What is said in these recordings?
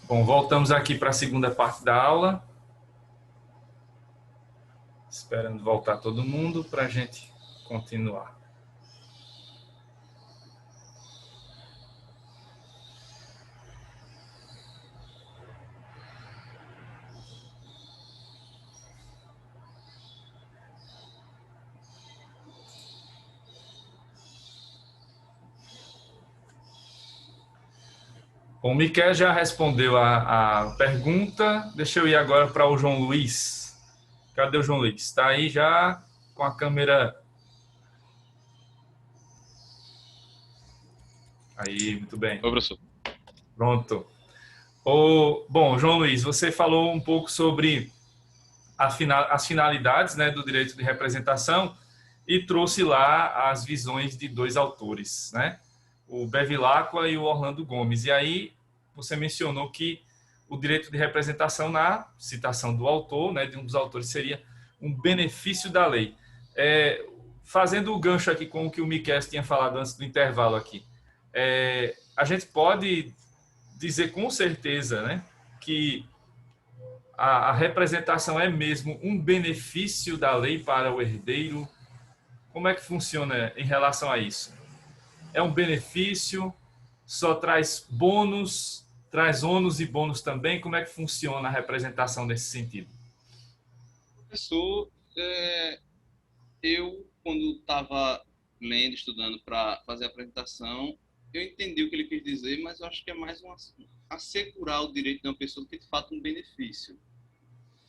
Bom, voltamos aqui para a segunda parte da aula. Esperando voltar todo mundo para a gente continuar. Bom, o Miquel já respondeu a pergunta. Deixa eu ir agora para o João Luiz. Cadê o João Luiz? Está aí já com a câmera. Aí, muito bem. Oi, professor. Pronto. Bom, João Luiz, você falou um pouco sobre as finalidades, né, do direito de representação e trouxe lá as visões de dois autores, né? O Bevilacqua e o Orlando Gomes. E aí você mencionou que o direito de representação, na citação do autor, né, de um dos autores, seria um benefício da lei. Fazendo o gancho aqui com o que o Miquel tinha falado antes do intervalo aqui, a gente pode dizer com certeza, né, que a representação é mesmo um benefício da lei para o herdeiro. Como é que funciona em relação a isso? É um benefício? Só traz bônus? Traz ônus e bônus também? Como é que funciona a representação nesse sentido? Professor, eu, quando estava lendo, estudando para fazer a apresentação, eu entendi o que ele quis dizer, mas eu acho que é mais assegurar o direito de uma pessoa do que, de fato, um benefício.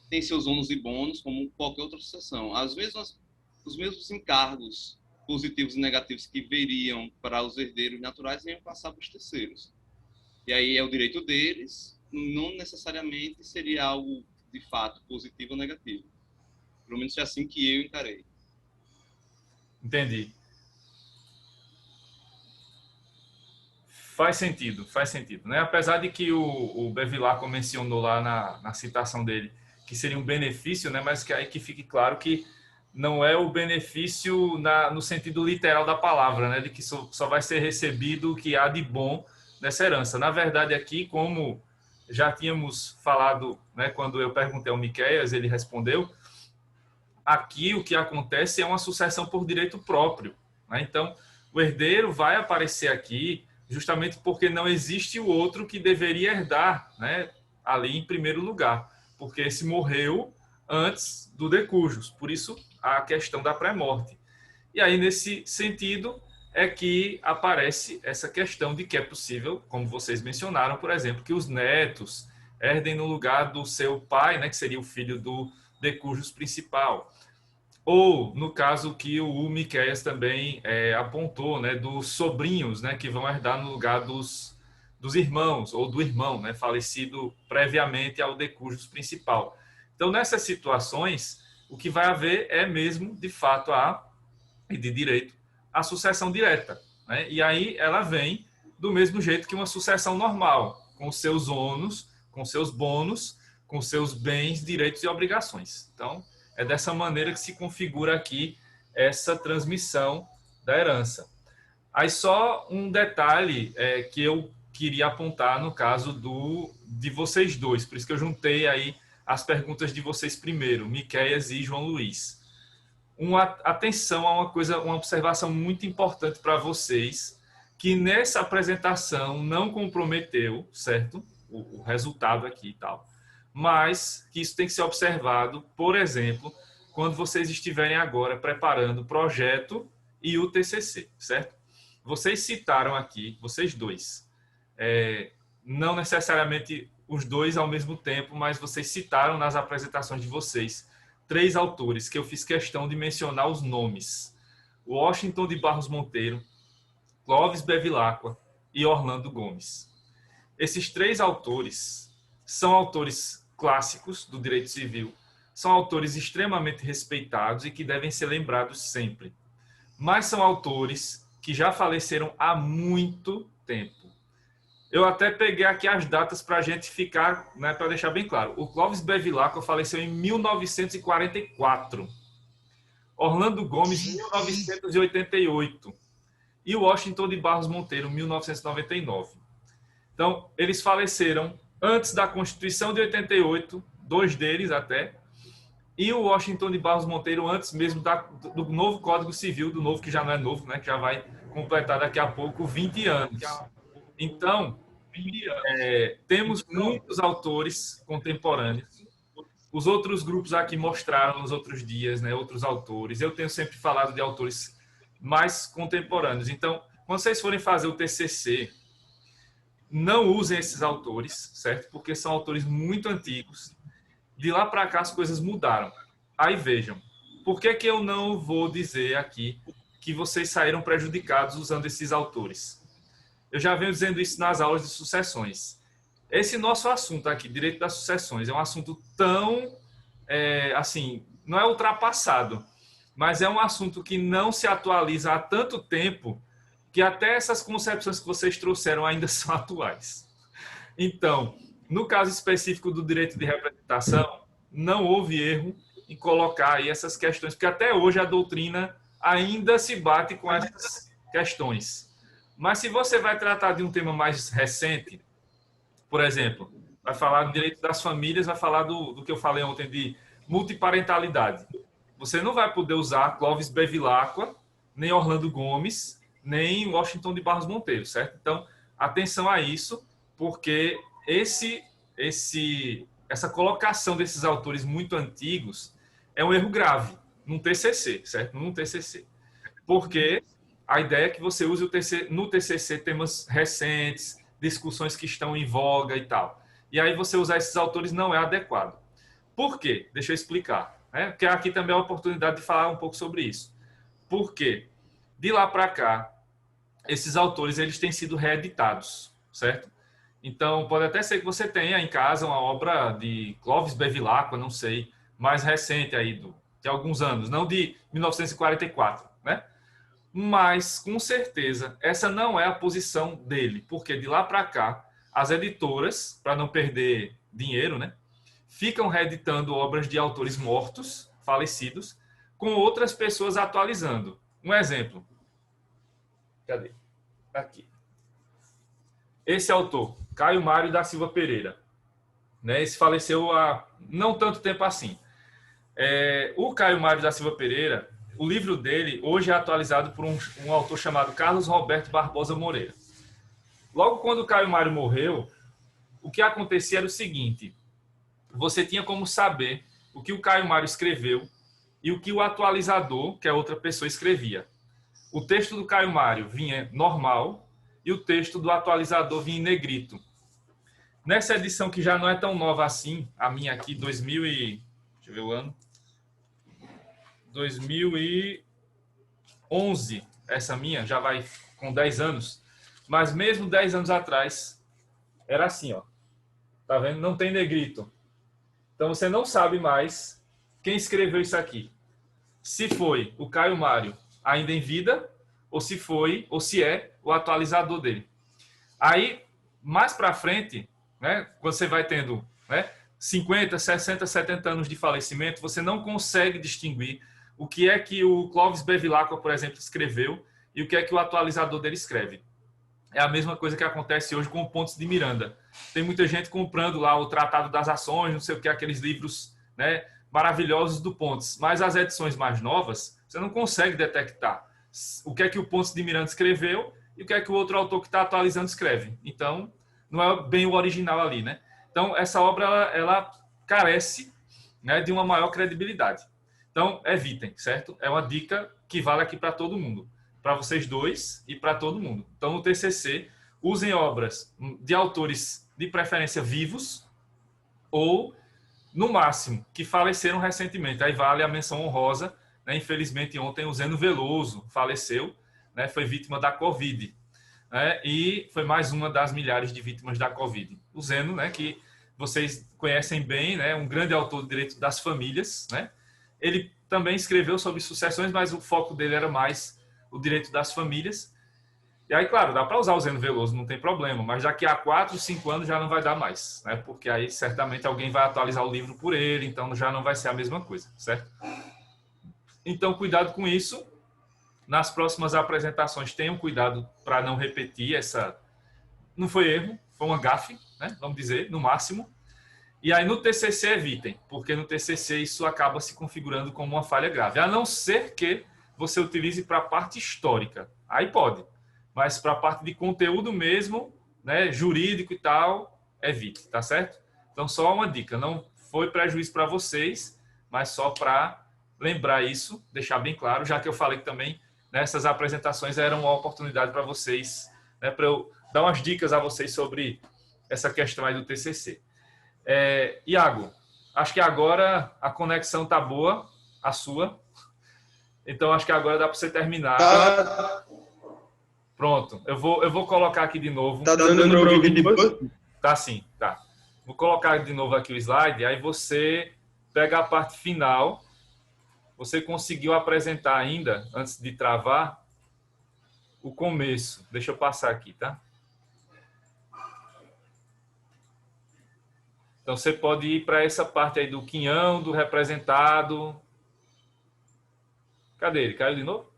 Tem seus ônus e bônus, como qualquer outra sucessão. Às vezes, os mesmos encargos positivos e negativos que veriam para os herdeiros naturais iam passar para os terceiros. E aí é o direito deles, não necessariamente seria algo, de fato, positivo ou negativo. Pelo menos é assim que eu encarei. Entendi. Faz sentido, né? Apesar de que o Bevilacqua mencionou lá na citação dele que seria um benefício, né? Mas que aí que fique claro que não é o benefício no sentido literal da palavra, né? De que só vai ser recebido o que há de bom nessa herança. Na verdade, aqui, como já tínhamos falado, né? Quando eu perguntei ao Miqueias, ele respondeu. Aqui o que acontece é uma sucessão por direito próprio, né? Então, o herdeiro vai aparecer aqui justamente porque não existe o outro que deveria herdar, né, ali em primeiro lugar, porque esse morreu antes do de cujus, por isso a questão da pré-morte. E aí, nesse sentido, é que aparece essa questão de que é possível, como vocês mencionaram, por exemplo, que os netos herdem no lugar do seu pai, né, que seria o filho do de cujus principal. Ou, no caso que o Miqueias também apontou, né, dos sobrinhos, né, que vão herdar no lugar dos irmãos, ou do irmão, né, falecido previamente ao decujus principal. Então, nessas situações, o que vai haver é mesmo, de fato, e de direito, a sucessão direta, né? E aí ela vem do mesmo jeito que uma sucessão normal, com seus ônus, com seus bônus, com seus bens, direitos e obrigações. Então, é dessa maneira que se configura aqui essa transmissão da herança. Aí só um detalhe que eu queria apontar no caso de vocês dois, por isso que eu juntei aí as perguntas de vocês primeiro, Miqueias e João Luiz. Atenção a uma coisa, uma observação muito importante para vocês, que nessa apresentação não comprometeu, certo? O resultado aqui e tal. Mas que isso tem que ser observado, por exemplo, quando vocês estiverem agora preparando o projeto e o TCC, certo? Vocês citaram aqui, vocês dois, não necessariamente os dois ao mesmo tempo, mas vocês citaram nas apresentações de vocês 3 autores que eu fiz questão de mencionar os nomes: Washington de Barros Monteiro, Clóvis Bevilacqua e Orlando Gomes. Esses 3 autores são autores clássicos do direito civil, são autores extremamente respeitados e que devem ser lembrados sempre. Mas são autores que já faleceram há muito tempo. Eu até peguei aqui as datas para a gente ficar, né, para deixar bem claro. O Clóvis Bevilacqua faleceu em 1944. Orlando Gomes, 1988. E o Washington de Barros Monteiro, 1999. Então, eles faleceram antes da Constituição de 88, 2 deles até, e o Washington de Barros Monteiro antes mesmo do novo Código Civil, do novo que já não é novo, né, que já vai completar daqui a pouco 20 anos. Então, temos muitos autores contemporâneos. Os outros grupos aqui mostraram nos outros dias, né, outros autores. Eu tenho sempre falado de autores mais contemporâneos. Então, quando vocês forem fazer o TCC, não usem esses autores, certo? Porque são autores muito antigos. De lá para cá as coisas mudaram. Aí vejam, por que que eu não vou dizer aqui que vocês saíram prejudicados usando esses autores? Eu já venho dizendo isso nas aulas de sucessões. Esse nosso assunto aqui, direito das sucessões, é um assunto tão, assim, não é ultrapassado, mas é um assunto que não se atualiza há tanto tempo que até essas concepções que vocês trouxeram ainda são atuais. Então, no caso específico do direito de representação, não houve erro em colocar aí essas questões, porque até hoje a doutrina ainda se bate com essas questões. Mas se você vai tratar de um tema mais recente, por exemplo, vai falar do direito das famílias, vai falar do que eu falei ontem de multiparentalidade. Você não vai poder usar Clóvis Bevilacqua, nem Orlando Gomes, nem Washington de Barros Monteiro, certo? Então, atenção a isso, porque essa colocação desses autores muito antigos é um erro grave num TCC, certo? Num TCC. Porque a ideia é que você use no TCC temas recentes, discussões que estão em voga e tal. E aí você usar esses autores não é adequado. Por quê? Deixa eu explicar. Né? Porque aqui também é a oportunidade de falar um pouco sobre isso. Por quê? De lá para cá, esses autores eles têm sido reeditados, certo? Então, pode até ser que você tenha em casa uma obra de Clóvis Bevilacqua, não sei, mais recente aí, de alguns anos, não de 1944, né? Mas, com certeza, essa não é a posição dele, porque de lá para cá, as editoras, para não perder dinheiro, né, ficam reeditando obras de autores mortos, falecidos, com outras pessoas atualizando. Um exemplo. Cadê? Aqui. Esse autor, Caio Mário da Silva Pereira, né, esse faleceu há não tanto tempo assim. O Caio Mário da Silva Pereira, o livro dele hoje é atualizado por um autor chamado Carlos Roberto Barbosa Moreira. Logo quando o Caio Mário morreu, o que acontecia era o seguinte: você tinha como saber o que o Caio Mário escreveu e o que o atualizador, que é outra pessoa, escrevia. O texto do Caio Mário vinha normal e o texto do atualizador vinha em negrito. Nessa edição que já não é tão nova assim, a minha aqui, 2000 e... deixa eu ver o ano. 2011, essa minha, já vai com 10 anos. Mas mesmo 10 anos atrás, era assim, ó. Tá vendo? Não tem negrito. Então você não sabe mais quem escreveu isso aqui. Se foi o Caio Mário ainda em vida, ou se foi, ou se é o atualizador dele. Aí, mais para frente, né, quando você vai tendo, né, 50, 60, 70 anos de falecimento, você não consegue distinguir o que é que o Clóvis Bevilacqua, por exemplo, escreveu e o que é que o atualizador dele escreve. É a mesma coisa que acontece hoje com o Pontes de Miranda. Tem muita gente comprando lá o Tratado das Ações, não sei o que, aqueles livros, né, maravilhosos do Pontes. Mas as edições mais novas, você não consegue detectar o que é que o Pontes de Miranda escreveu e o que é que o outro autor que está atualizando escreve. Então, não é bem o original ali, né? Então, essa obra, ela carece, né, de uma maior credibilidade. Então, evitem, certo? É uma dica que vale aqui para todo mundo. Para vocês dois e para todo mundo. Então, no TCC, usem obras de autores de preferência vivos ou, no máximo, que faleceram recentemente. Aí vale a menção honrosa. Né? Infelizmente, ontem o Zeno Veloso faleceu, né? Foi vítima da Covid. Né? E foi mais uma das milhares de vítimas da Covid. O Zeno, né, que vocês conhecem bem, né, um grande autor do direito das famílias. Né? Ele também escreveu sobre sucessões, mas o foco dele era mais o direito das famílias. E aí, claro, dá para usar o Zeno Veloso, não tem problema, mas daqui a 4, 5 anos já não vai dar mais, né? Porque aí certamente alguém vai atualizar o livro por ele, então já não vai ser a mesma coisa, certo? Então, cuidado com isso. Nas próximas apresentações, tenham cuidado para não repetir essa... Não foi erro, foi uma gafe, né? Vamos dizer, no máximo. E aí no TCC evitem, porque no TCC isso acaba se configurando como uma falha grave. A não ser que você utilize para a parte histórica. Aí pode. Mas para a parte de conteúdo mesmo, né, jurídico e tal, evite, tá certo? Então só uma dica, não foi prejuízo para vocês, mas só para lembrar isso, deixar bem claro, já que eu falei que também nessas apresentações eram uma oportunidade para vocês, né, para eu dar umas dicas a vocês sobre essa questão aí do TCC. Iago, acho que agora a conexão tá boa, a sua. Então acho que agora dá para você terminar. Tá, Pronto, eu vou colocar aqui de novo. tá dando para ouvir depois? Tá sim, tá. Vou colocar de novo aqui o slide, aí você pega a parte final. Você conseguiu apresentar ainda, antes de travar, o começo. Deixa eu passar aqui, tá? Então você pode ir para essa parte aí do quinhão, do representado. Cadê ele? Caiu de novo?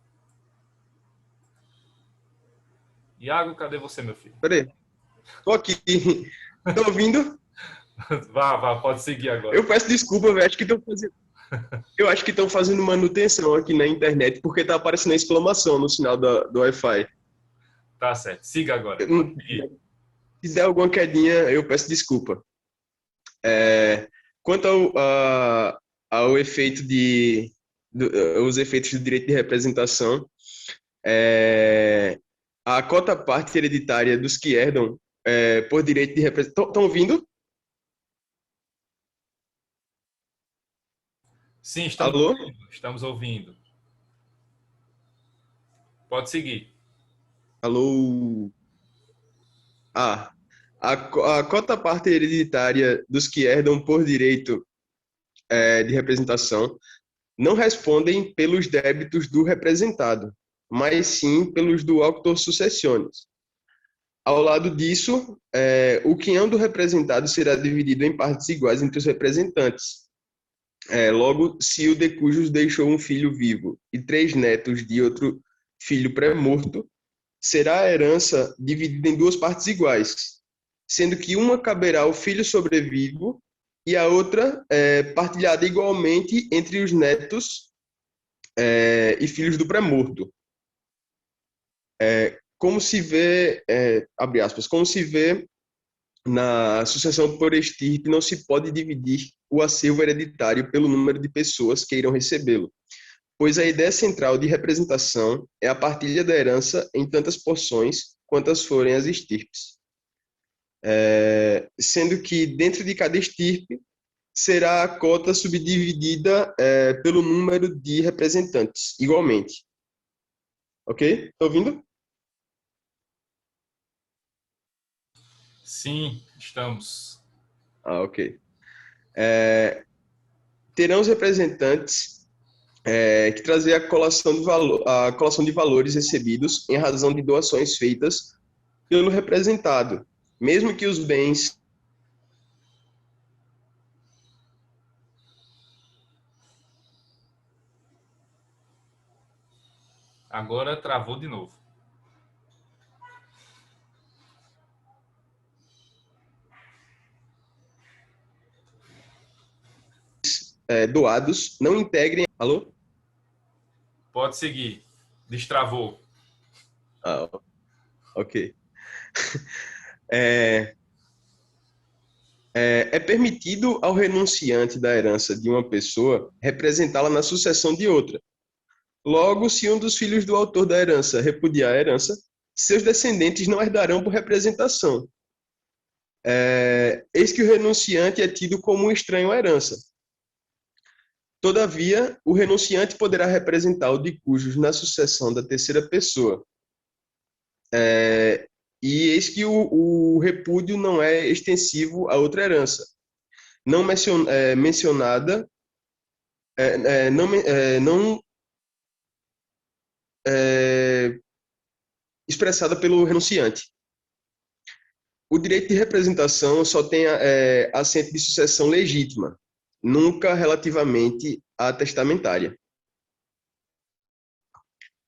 Iago, cadê você, meu filho? Peraí, tô aqui. Tá ouvindo? Vá, pode seguir agora. Eu peço desculpa, velho. Eu acho que estão fazendo manutenção aqui na internet porque tá aparecendo a exclamação no sinal do Wi-Fi. Tá certo, siga agora. Se der alguma quedinha, eu peço desculpa. Quanto ao efeito os efeitos do direito de representação, a cota parte hereditária dos que herdam por direito de representação. Estão ouvindo? Sim, Alô? estamos ouvindo. Pode seguir. Alô? A cota parte hereditária dos que herdam por direito de representação não respondem pelos débitos do representado, mas sim pelos do auctor sucessiones. Ao lado disso, o quinhão do representado será dividido em partes iguais entre os representantes. Logo, se o de cujos deixou um filho vivo e 3 netos de outro filho pré-morto, será a herança dividida em 2 partes iguais, sendo que uma caberá ao filho sobrevivo e a outra partilhada igualmente entre os netos e filhos do pré-morto. Como se vê, abre aspas, como se vê na sucessão por estirpe, não se pode dividir o acervo hereditário pelo número de pessoas que irão recebê-lo, pois a ideia central de representação é a partilha da herança em tantas porções quantas forem as estirpes. Sendo que dentro de cada estirpe será a cota subdividida pelo número de representantes, igualmente. Ok? Tá ouvindo? Sim, estamos. Ok. Terão os representantes que trazer a colação de valores recebidos em razão de doações feitas pelo representado, mesmo que os bens Agora travou de novo. doados não integrem... Alô? Pode seguir. Destravou. Ok. É permitido ao renunciante da herança de uma pessoa representá-la na sucessão de outra. Logo, se um dos filhos do autor da herança repudiar a herança, seus descendentes não herdarão por representação. Eis que o renunciante é tido como um estranho à herança. Todavia, o renunciante poderá representar o de cujos na sucessão da terceira pessoa. E eis que o repúdio não é extensivo a outra herança, não mencionada, não expressada pelo renunciante. O direito de representação só tem assento de sucessão legítima, nunca relativamente à testamentária.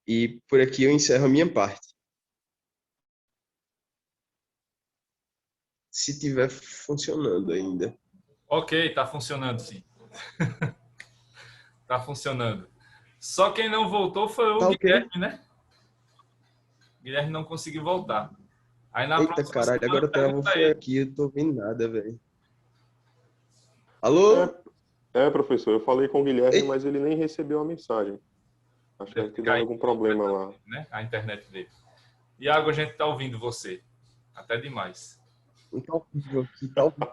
E por aqui eu encerro a minha parte. se tiver funcionando ainda. Ok, tá funcionando sim. Tá funcionando. Só quem não voltou foi o Tá ok? Guilherme, né? O Guilherme não conseguiu voltar. Aí na Eita, próxima caralho, semana agora travou pergunta a foi ele. aqui, eu tô vendo nada, velho. Alô? Professor, eu falei com o Guilherme, Ei, mas ele nem recebeu a mensagem. Acho que Deve deve ter ter dado caído algum um pouco, problema lá. né? A internet dele. Iago, a gente tá ouvindo você. Até demais. tá horrível aqui, tá horrível.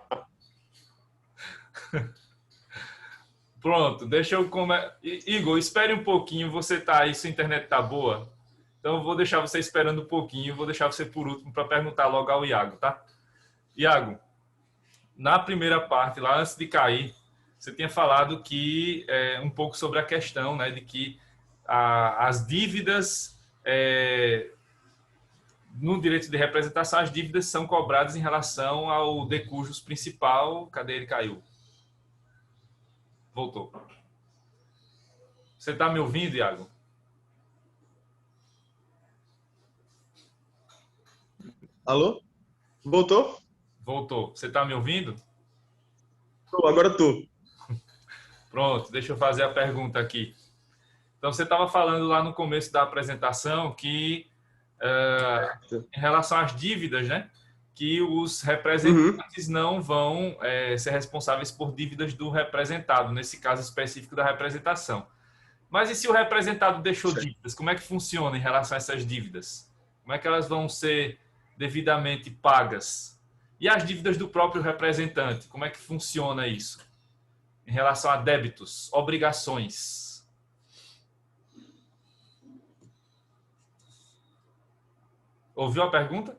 Pronto, deixa eu Igor, espere um pouquinho, você tá aí, sua internet tá boa? Então eu vou deixar você esperando um pouquinho, vou deixar você por último para perguntar logo ao Iago, tá? Iago, na primeira parte, lá antes de cair, você tinha falado que um pouco sobre a questão, né, de que as dívidas no direito de representação, as dívidas são cobradas em relação ao de cujus principal. Cadê ele? Caiu. Voltou. Você está me ouvindo, Iago? Alô? Voltou? Voltou. Você está me ouvindo? Agora tô. Pronto, deixa eu fazer a pergunta aqui. Então, você estava falando lá no começo da apresentação que, em relação às dívidas, né, que os representantes não vão ser responsáveis por dívidas do representado, nesse caso específico da representação. Mas e se o representado deixou dívidas? Como é que funciona em relação a essas dívidas? Como é que elas vão ser devidamente pagas? E as dívidas do próprio representante? Como é que funciona isso? Em relação a débitos, obrigações. Ouviu a pergunta?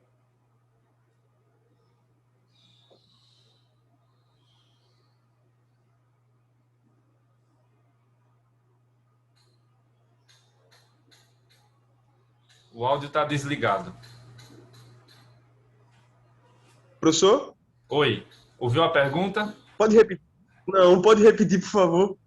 O áudio está desligado. Professor? Oi, ouviu a pergunta? Pode repetir. Não, pode repetir, por favor.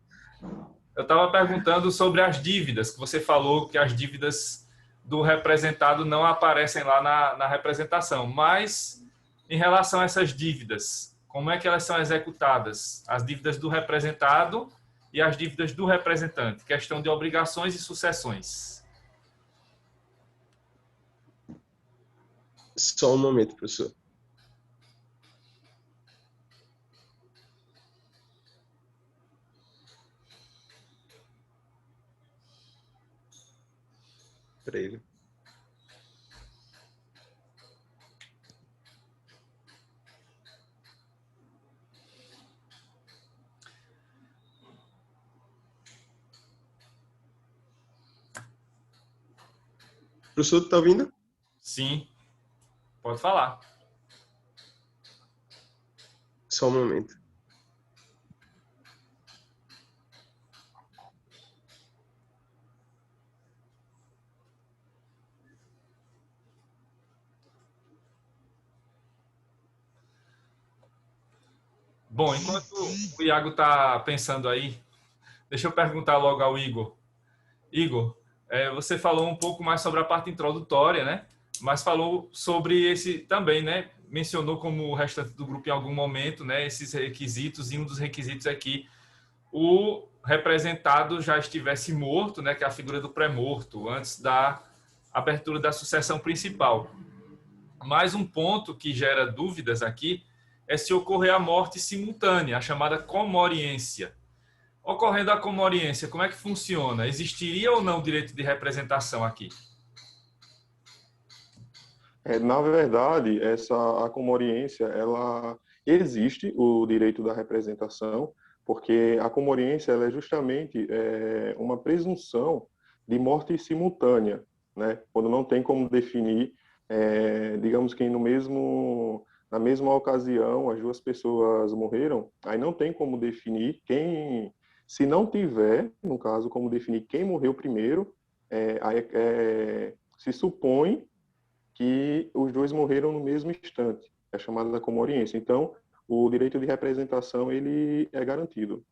Eu estava perguntando sobre as dívidas, que você falou que as dívidas do representado não aparecem lá na representação. Mas, em relação a essas dívidas, como é que elas são executadas? As dívidas do representado e as dívidas do representante. Questão de obrigações e sucessões. Só um momento, professor. Peraí. Professor, tá ouvindo? Sim, pode falar. Só um momento. Bom, enquanto o Iago está pensando aí, deixa eu perguntar logo ao Igor. Igor, você falou um pouco mais sobre a parte introdutória, né? Mas falou sobre esse também, né? Mencionou como o restante do grupo em algum momento, né? Esses requisitos, e um dos requisitos é que o representado já estivesse morto, né? Que é a figura do pré-morto, antes da abertura da sucessão principal. Mais um ponto que gera dúvidas aqui é se ocorrer a morte simultânea, a chamada comoriência. Ocorrendo a comoriência, como é que funciona? Existiria ou não direito de representação aqui? Na verdade, a comoriência, ela existe o direito da representação, porque a comoriência ela é justamente uma presunção de morte simultânea, né? Quando não tem como definir, digamos que na mesma ocasião as duas pessoas morreram, aí não tem como definir quem, se não tiver, no caso, como definir quem morreu primeiro, se supõe que os dois morreram no mesmo instante, é chamada da comoriência. Então, o direito de representação ele é garantido.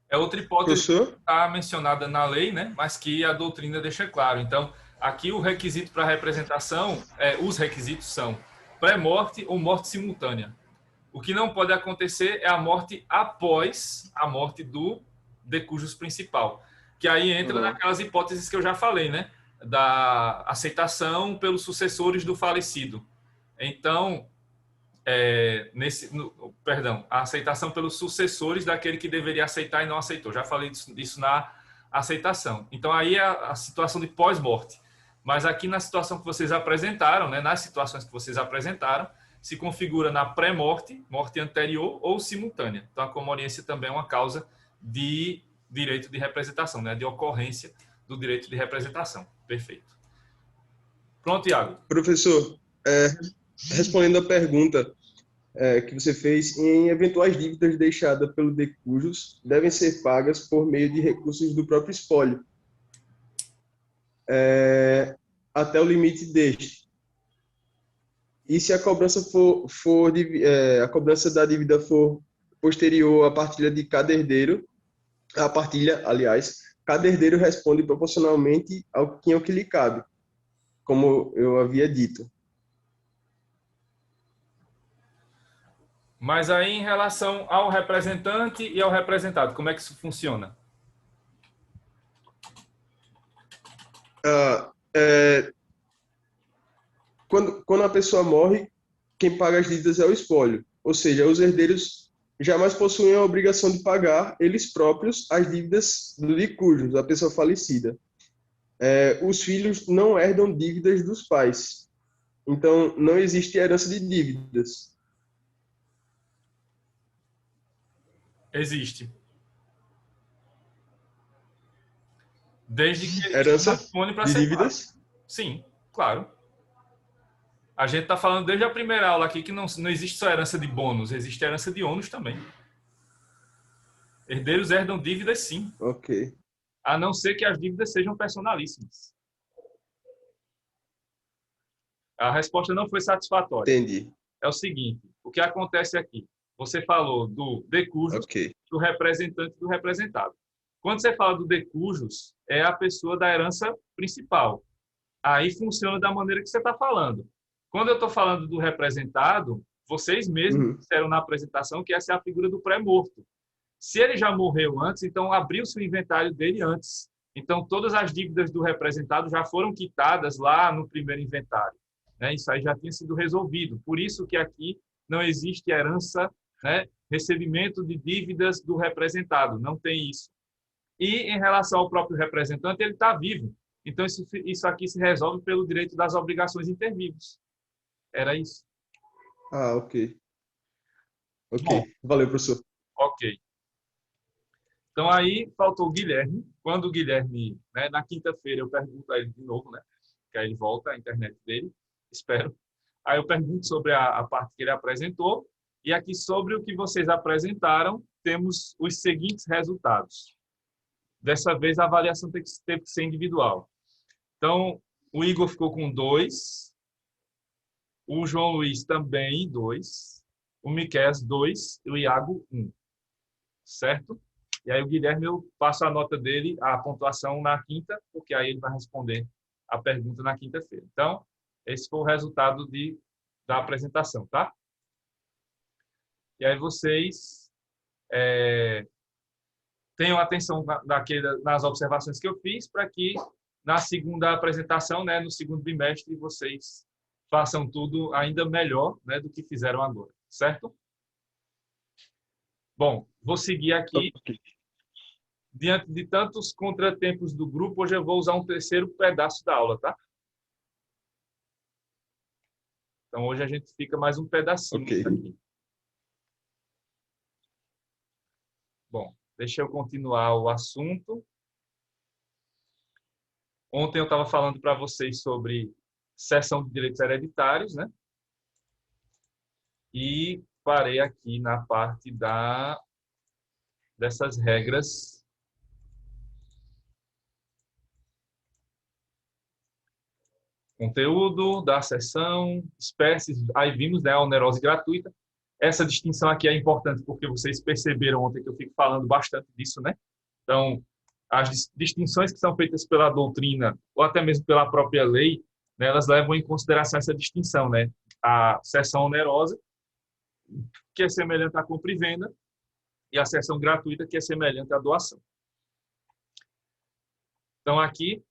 É outra hipótese que Professor? está mencionada na lei, né? Mas que a doutrina deixa claro. Então, aqui o requisito para representação, os requisitos são pré-morte ou morte simultânea. O que não pode acontecer é a morte após a morte do de cujus principal, que aí entra naquelas hipóteses que eu já falei, né? Da aceitação pelos sucessores do falecido. Então, a aceitação pelos sucessores daquele que deveria aceitar e não aceitou. Já falei disso na aceitação. Então, aí é a situação de pós-morte. Mas aqui na situação que vocês apresentaram, né, nas situações que vocês apresentaram, se configura na pré-morte, morte anterior ou simultânea. Então, a comoriência também é uma causa de direito de representação, né, de ocorrência do direito de representação. Perfeito. Pronto, Iago. Professor, respondendo a pergunta que você fez, em eventuais dívidas deixadas pelo de cujus, devem ser pagas por meio de recursos do próprio espólio, até o limite deste. E se a cobrança a cobrança da dívida for posterior à partilha de cada herdeiro, cada herdeiro responde proporcionalmente ao que lhe cabe, como eu havia dito. Mas aí, em relação ao representante e ao representado, como é que isso funciona? Quando a pessoa morre, quem paga as dívidas é o espólio. Ou seja, os herdeiros jamais possuem a obrigação de pagar eles próprios as dívidas de cujos, a pessoa falecida. Os filhos não herdam dívidas dos pais. Então, não existe herança de dívidas. Existe. Desde que herança dispone para de ser dívidas? pago. Sim, claro. A gente está falando desde a primeira aula aqui que não existe só herança de bônus, existe herança de ônus também. Herdeiros herdam dívidas, sim. Ok. A não ser que as dívidas sejam personalíssimas. A resposta não foi satisfatória. Entendi. É o seguinte, o que acontece aqui? Você falou do de cujus, do representante e do representado. Quando você fala do de cujus, é a pessoa da herança principal. Aí funciona da maneira que você está falando. Quando eu estou falando do representado, vocês mesmos disseram na apresentação que essa é a figura do pré-morto. Se ele já morreu antes, então abriu-se o inventário dele antes. Então, todas as dívidas do representado já foram quitadas lá no primeiro inventário. Né? Isso aí já tinha sido resolvido. Por isso que aqui não existe herança, né? Recebimento de dívidas do representado. Não tem isso. E, em relação ao próprio representante, ele está vivo. Então, isso aqui se resolve pelo direito das obrigações intervivos. Era isso. Ok. Bom, valeu, professor. Ok. Então, aí faltou o Guilherme. Quando o Guilherme, né, na quinta-feira, eu pergunto a ele de novo, né? Que aí ele volta à internet dele, espero. Aí eu pergunto sobre a parte que ele apresentou. E aqui, sobre o que vocês apresentaram, temos os seguintes resultados. Dessa vez, a avaliação teve que ser individual. Então, o Igor ficou com 2. O João Luiz também 2. O Miqueias 2. E o Iago 1. Certo? E aí o Guilherme, eu passo a nota dele, a pontuação na quinta, porque aí ele vai responder a pergunta na quinta-feira. Então, esse foi o resultado da apresentação, tá? E aí vocês tenham atenção nas observações que eu fiz, para que na segunda apresentação, né, no segundo bimestre, vocês façam tudo ainda melhor, né, do que fizeram agora, certo? Bom, vou seguir aqui. Diante de tantos contratempos do grupo, hoje eu vou usar um terceiro pedaço da aula, tá? Então, hoje a gente fica mais um pedacinho aqui. Bom, deixa eu continuar o assunto. Ontem eu estava falando para vocês sobre cessão de direitos hereditários, né? E parei aqui na parte dessas regras conteúdo da sessão, espécies, aí vimos, né, a onerose gratuita. Essa distinção aqui é importante porque vocês perceberam ontem que eu fico falando bastante disso, né? Então, as distinções que são feitas pela doutrina ou até mesmo pela própria lei, né, elas levam em consideração essa distinção, né? a cessão onerosa, que é semelhante à compra e venda, e a cessão gratuita, que é semelhante à doação. Então, aqui,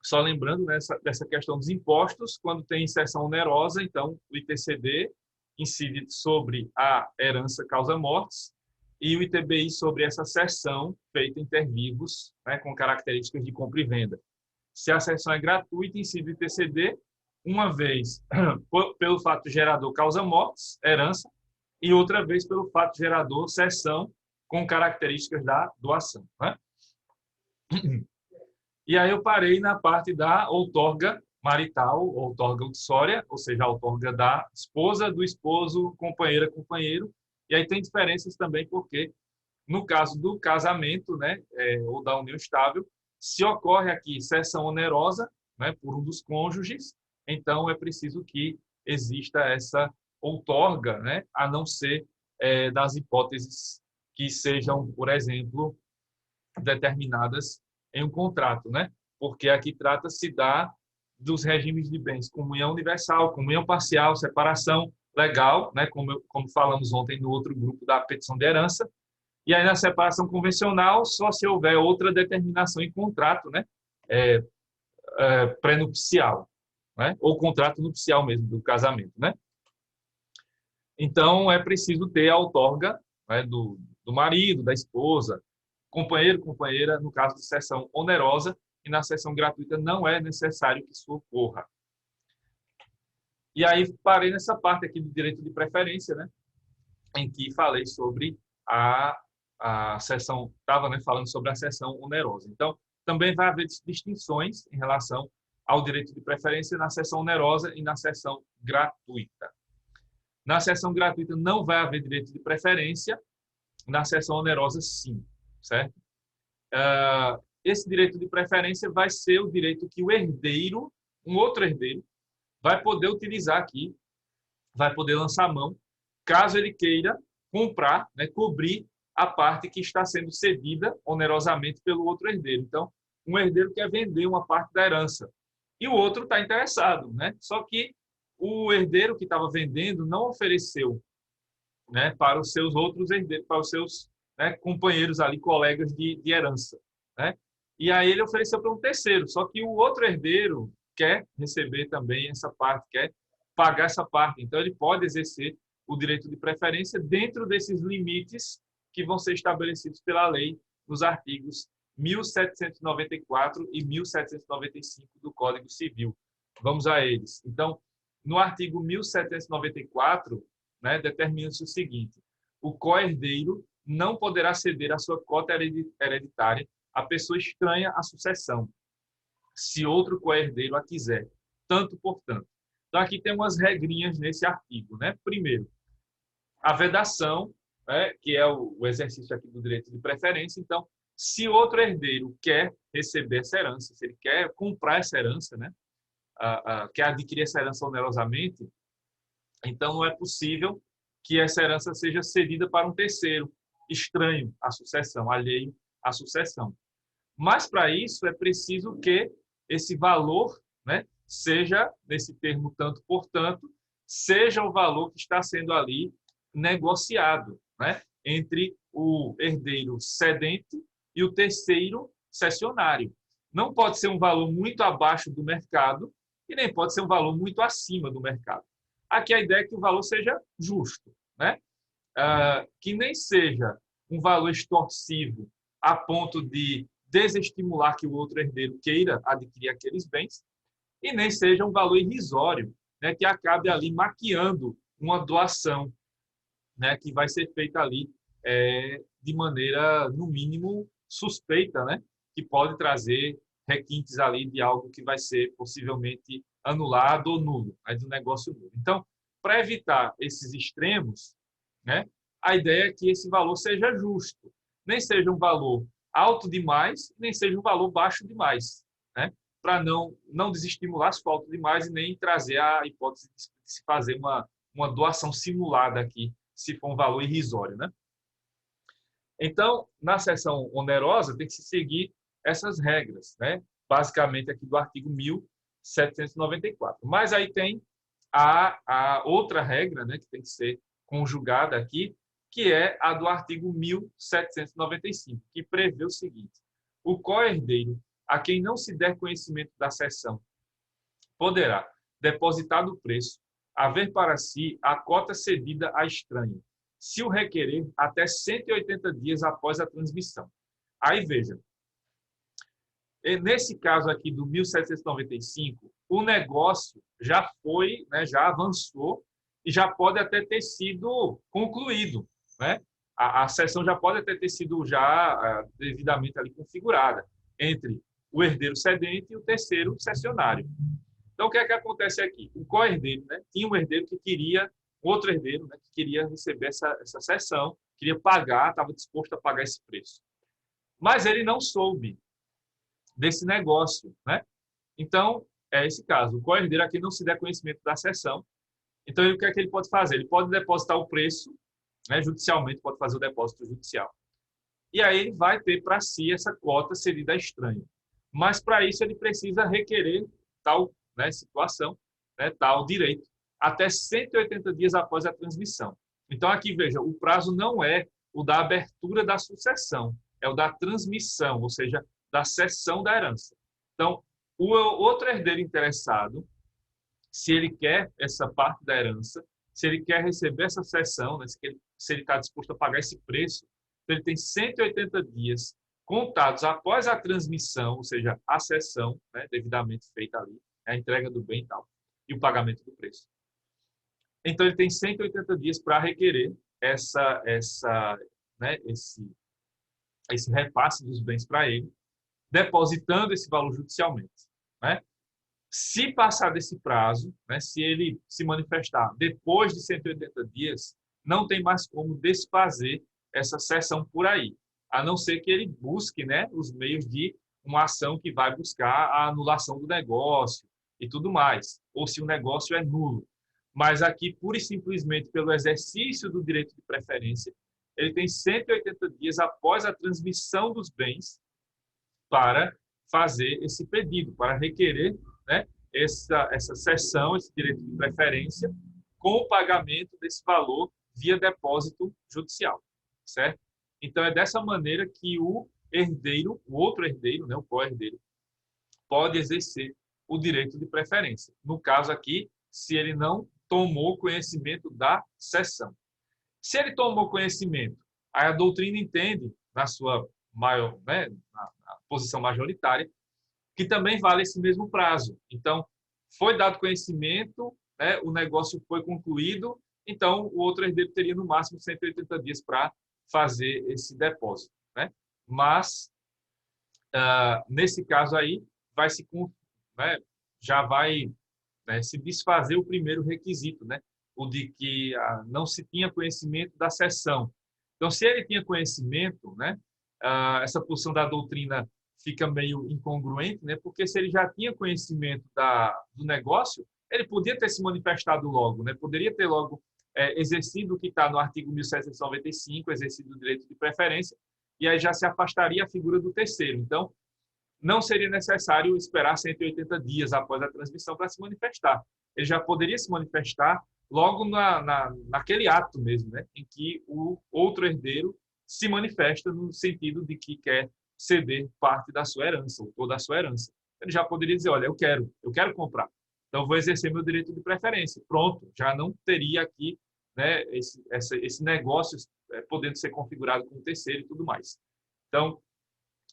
só lembrando, né, dessa questão dos impostos, quando tem cessão onerosa, então o ITCD incide sobre a herança causa-mortes e o ITBI sobre essa cessão feita inter vivos, né, com características de compra e venda. Se a cessão é gratuita, incide o ITCD, uma vez pelo fato gerador causa-mortes, herança, e outra vez pelo fato gerador cessão com características da doação, né? E aí eu parei na parte da outorga marital, outorga uxória, ou seja, a outorga da esposa, do esposo, companheira, companheiro. E aí tem diferenças também porque, no caso do casamento, né, ou da união estável, se ocorre aqui cessão onerosa, né, por um dos cônjuges, então é preciso que exista essa outorga, né, a não ser das hipóteses que sejam, por exemplo, determinadas em um contrato, né? Porque aqui trata-se dos regimes de bens, comunhão universal, comunhão parcial, separação legal, né? Como falamos ontem no outro grupo da petição de herança. E aí na separação convencional, só se houver outra determinação em contrato, né? Pré-nupcial, né? Ou contrato nupcial mesmo do casamento, né? Então é preciso ter a outorga, né, do marido, da esposa, companheiro, companheira, no caso de cessão onerosa, e na cessão gratuita não é necessário que isso ocorra. E aí parei nessa parte aqui do direito de preferência, né, em que falei sobre a cessão, estava, né, falando sobre a cessão onerosa. Então, também vai haver distinções em relação ao direito de preferência na cessão onerosa e na cessão gratuita. Na cessão gratuita não vai haver direito de preferência, na cessão onerosa sim, certo? Esse direito de preferência vai ser o direito que o herdeiro, um outro herdeiro, vai poder utilizar aqui, vai poder lançar mão, caso ele queira comprar, né, cobrir a parte que está sendo cedida onerosamente pelo outro herdeiro. Então, um herdeiro quer vender uma parte da herança e o outro está interessado, né? Só que o herdeiro que estava vendendo não ofereceu, né, para os seus outros herdeiros, para os seus, né, companheiros ali, colegas de herança, né? E aí ele ofereceu para um terceiro, só que o outro herdeiro quer receber também essa parte, quer pagar essa parte. Então ele pode exercer o direito de preferência dentro desses limites que vão ser estabelecidos pela lei nos artigos 1794 e 1795 do Código Civil. Vamos a eles. Então, no artigo 1794, né, determina-se o seguinte: o co-herdeiro não poderá ceder a sua cota hereditária a pessoa estranha à sucessão, se outro co-herdeiro a quiser, tanto por tanto. Então, aqui tem umas regrinhas nesse artigo, né? Primeiro, a vedação, né, que é o exercício aqui do direito de preferência. Então, se outro herdeiro quer receber essa herança, se ele quer comprar essa herança, né, quer adquirir essa herança onerosamente, então não é possível que essa herança seja cedida para um terceiro, estranho à sucessão, alheio à sucessão. Mas, para isso, é preciso que esse valor, né, seja, nesse termo tanto por tanto, seja o valor que está sendo ali negociado, né, entre o herdeiro cedente e o terceiro cessionário. Não pode ser um valor muito abaixo do mercado e nem pode ser um valor muito acima do mercado. Aqui a ideia é que o valor seja justo, né? Que nem seja um valor extorsivo a ponto de desestimular que o outro herdeiro queira adquirir aqueles bens, e nem seja um valor irrisório, né, que acabe ali maquiando uma doação, né, que vai ser feita ali de maneira, no mínimo, suspeita, né, que pode trazer requintes ali de algo que vai ser possivelmente anulado ou nulo, né, de um negócio nulo. Então, para evitar esses extremos, né, a ideia é que esse valor seja justo, nem seja um valor alto demais, nem seja um valor baixo demais, né, para não desestimular as faltas demais e nem trazer a hipótese de se fazer uma doação simulada aqui, se for um valor irrisório, né? Então, na seção onerosa, tem que se seguir essas regras, né? Basicamente aqui do artigo 1794. Mas aí tem a outra regra, né, que tem que ser conjugada aqui, que é a do artigo 1795, que prevê o seguinte: o co-herdeiro, a quem não se der conhecimento da cessão, poderá, depositado o preço, haver para si a cota cedida a estranho, se o requerer, até 180 dias após a transmissão. Aí, veja, nesse caso aqui do 1795, o negócio já foi, né, já avançou e já pode até ter sido concluído, né? A cessão já pode até ter sido já devidamente ali configurada entre o herdeiro cedente e o terceiro cessionário. Então, o que é que acontece aqui? O co-herdeiro, né, tinha um herdeiro que queria, outro herdeiro, né, que queria receber essa cessão, queria pagar, estava disposto a pagar esse preço. Mas ele não soube desse negócio, né? Então, é esse caso. O co-herdeiro aqui não se der conhecimento da cessão. Então, o que é que ele pode fazer? Ele pode depositar o preço, né, judicialmente, pode fazer o depósito judicial. E aí ele vai ter para si essa cota cedida a estranho. Mas, para isso, ele precisa requerer tal, né, situação, né, tal direito, até 180 dias após a transmissão. Então, aqui, veja, o prazo não é o da abertura da sucessão, é o da transmissão, ou seja, da cessão da herança. Então, o outro herdeiro interessado, se ele quer essa parte da herança, se ele quer receber essa cessão, né, se ele está disposto a pagar esse preço, então ele tem 180 dias contados após a transmissão, ou seja, a cessão, né, devidamente feita ali, a entrega do bem e tal, e o pagamento do preço. Então, ele tem 180 dias para requerer né, esse repasse dos bens para ele, depositando esse valor judicialmente, né? Se passar desse prazo, né, se ele se manifestar depois de 180 dias, não tem mais como desfazer essa cessão por aí, a não ser que ele busque, né, os meios de uma ação que vai buscar a anulação do negócio e tudo mais, ou se o negócio é nulo. Mas aqui, pura e simplesmente pelo exercício do direito de preferência, ele tem 180 dias após a transmissão dos bens para fazer esse pedido, para requerer, né, essa cessão, esse direito de preferência, com o pagamento desse valor via depósito judicial, certo? Então, é dessa maneira que o herdeiro, o outro herdeiro, né, o co-herdeiro, pode exercer o direito de preferência. No caso aqui, se ele não tomou conhecimento da cessão. Se ele tomou conhecimento, aí a doutrina entende, na sua maior, né, na posição majoritária, que também vale esse mesmo prazo. Então, foi dado conhecimento, né, o negócio foi concluído, então o outro herdeiro teria no máximo 180 dias para fazer esse depósito, né? Mas, nesse caso aí, né, já vai, né, se desfazer o primeiro requisito, né, o de que não se tinha conhecimento da cessão. Então, se ele tinha conhecimento, né, essa posição da doutrina fica meio incongruente, né, porque se ele já tinha conhecimento do negócio, ele podia ter se manifestado logo, né, poderia ter logo exercido o que está no artigo 1795, exercido o direito de preferência, e aí já se afastaria a figura do terceiro. Então, não seria necessário esperar 180 dias após a transmissão para se manifestar. Ele já poderia se manifestar logo naquele ato mesmo, né, em que o outro herdeiro se manifesta no sentido de que quer ceder parte da sua herança, ou toda a sua herança. Ele já poderia dizer, olha, eu quero comprar, então vou exercer meu direito de preferência. Pronto, já não teria aqui, né, esse negócio podendo ser configurado como terceiro e tudo mais. Então,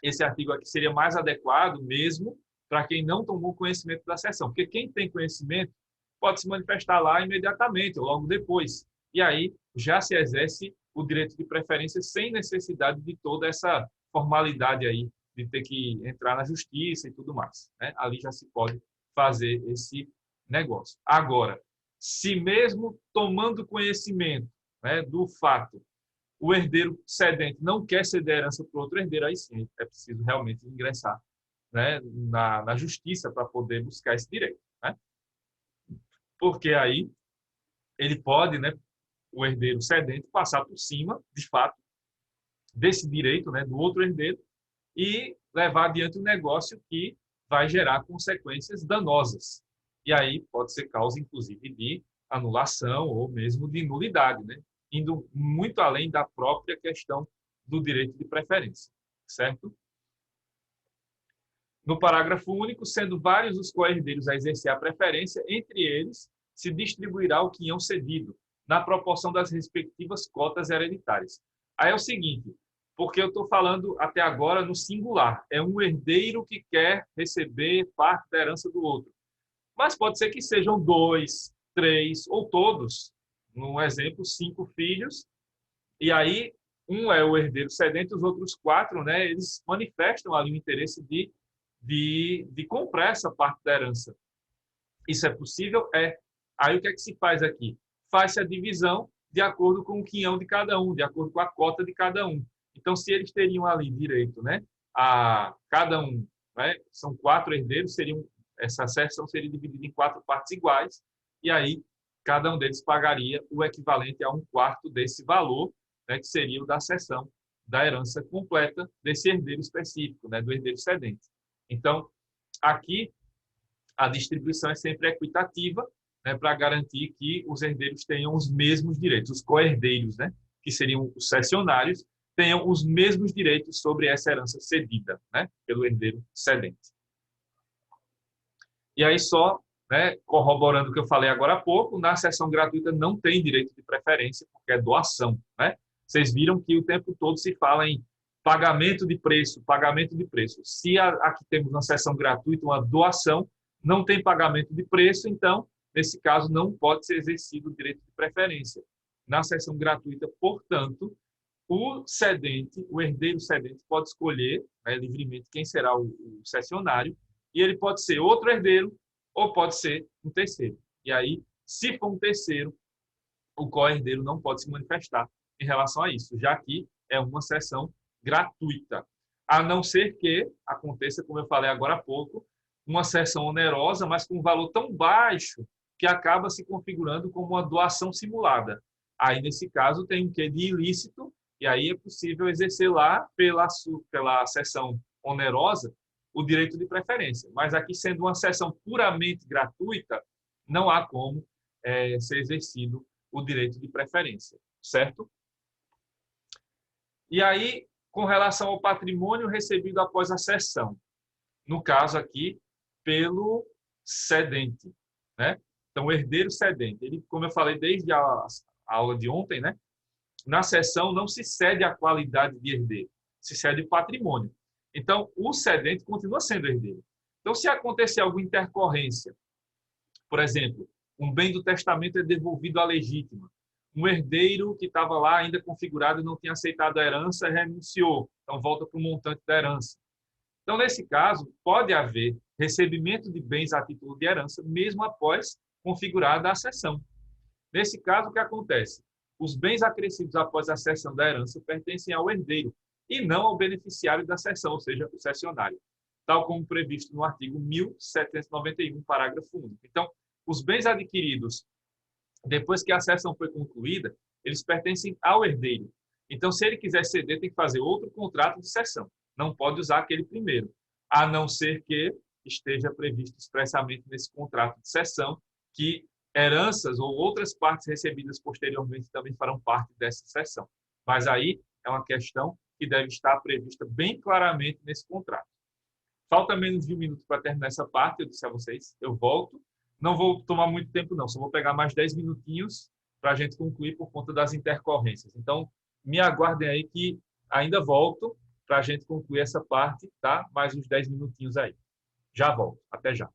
esse artigo aqui seria mais adequado mesmo para quem não tomou conhecimento da cessão, porque quem tem conhecimento pode se manifestar lá imediatamente ou logo depois, e aí já se exerce o direito de preferência sem necessidade de toda essa formalidade aí de ter que entrar na justiça e tudo mais, né? Ali já se pode fazer esse negócio. Agora, se mesmo tomando conhecimento, né, do fato, o herdeiro cedente não quer ceder a herança para o outro herdeiro, aí sim é preciso realmente ingressar, né, na justiça para poder buscar esse direito, né? Porque aí ele pode, né, o herdeiro cedente passar por cima, de fato, desse direito, né, do outro herdeiro e levar adiante um negócio que vai gerar consequências danosas. E aí pode ser causa, inclusive, de anulação ou mesmo de nulidade, né? Indo muito além da própria questão do direito de preferência, certo? No parágrafo único, sendo vários os coerdeiros a exercer a preferência, entre eles se distribuirá o quinhão cedido, na proporção das respectivas cotas hereditárias. Aí é o seguinte, porque eu estou falando até agora no singular, é um herdeiro que quer receber parte da herança do outro. Mas pode ser que sejam 2, 3 ou todos. No exemplo, 5 filhos, e aí um é o herdeiro cedente, os outros 4, né, eles manifestam ali o interesse de comprar essa parte da herança. Isso é possível? É. Aí o que é que se faz aqui? Faz-se a divisão de acordo com o quinhão de cada um, de acordo com a cota de cada um. Então, se eles teriam ali direito, né, a cada um, né, são 4 herdeiros, essa seção seria dividida em 4 partes iguais, e aí cada um deles pagaria o equivalente a 1/4 desse valor, né, que seria o da seção da herança completa desse herdeiro específico, né, do herdeiro cedente. Então, aqui, a distribuição é sempre equitativa, né, para garantir que os herdeiros tenham os mesmos direitos, os coherdeiros, né, que seriam os cessionários, tenham os mesmos direitos sobre essa herança cedida, né, pelo herdeiro cedente. E aí só, né, corroborando o que eu falei agora há pouco, na cessão gratuita não tem direito de preferência, porque é doação, né? Vocês viram que o tempo todo se fala em pagamento de preço, pagamento de preço. Se aqui temos uma cessão gratuita, uma doação, não tem pagamento de preço, então, nesse caso, não pode ser exercido o direito de preferência. Na cessão gratuita, portanto, o cedente, o herdeiro cedente, pode escolher, né, livremente quem será o cessionário, e ele pode ser outro herdeiro ou pode ser um terceiro. E aí, se for um terceiro, o co-herdeiro não pode se manifestar em relação a isso, já que é uma cessão gratuita. A não ser que aconteça, como eu falei agora há pouco, uma cessão onerosa, mas com um valor tão baixo que acaba se configurando como uma doação simulada. Aí, nesse caso, tem um quê de ilícito, e aí é possível exercer lá, pela cessão onerosa, o direito de preferência. Mas aqui, sendo uma cessão puramente gratuita, não há como ser exercido o direito de preferência, certo? E aí, com relação ao patrimônio recebido após a cessão, no caso aqui, pelo cedente, né? Então, o herdeiro cedente, ele, como eu falei desde a aula de ontem, né? Na cessão não se cede a qualidade de herdeiro, se cede o patrimônio. Então, o cedente continua sendo herdeiro. Então, se acontecer alguma intercorrência, por exemplo, um bem do testamento é devolvido à legítima, um herdeiro que estava lá ainda configurado e não tinha aceitado a herança renunciou, então volta para o montante da herança. Então, nesse caso, pode haver recebimento de bens a título de herança, mesmo após configurada a cessão. Nesse caso, o que acontece? Os bens acrescidos após a cessão da herança pertencem ao herdeiro e não ao beneficiário da cessão, ou seja, o cessionário, tal como previsto no artigo 1791, parágrafo único. Então, os bens adquiridos depois que a cessão foi concluída, eles pertencem ao herdeiro. Então, se ele quiser ceder, tem que fazer outro contrato de cessão. Não pode usar aquele primeiro, a não ser que esteja previsto expressamente nesse contrato de cessão que heranças ou outras partes recebidas posteriormente também farão parte dessa cessão. Mas aí é uma questão que deve estar prevista bem claramente nesse contrato. Falta menos de 1 minuto para terminar essa parte, eu disse a vocês, eu volto. Não vou tomar muito tempo, não, só vou pegar mais 10 minutinhos para a gente concluir por conta das intercorrências. Então, me aguardem aí que ainda volto para a gente concluir essa parte, tá? Mais uns 10 minutinhos aí. Já volto. Até já.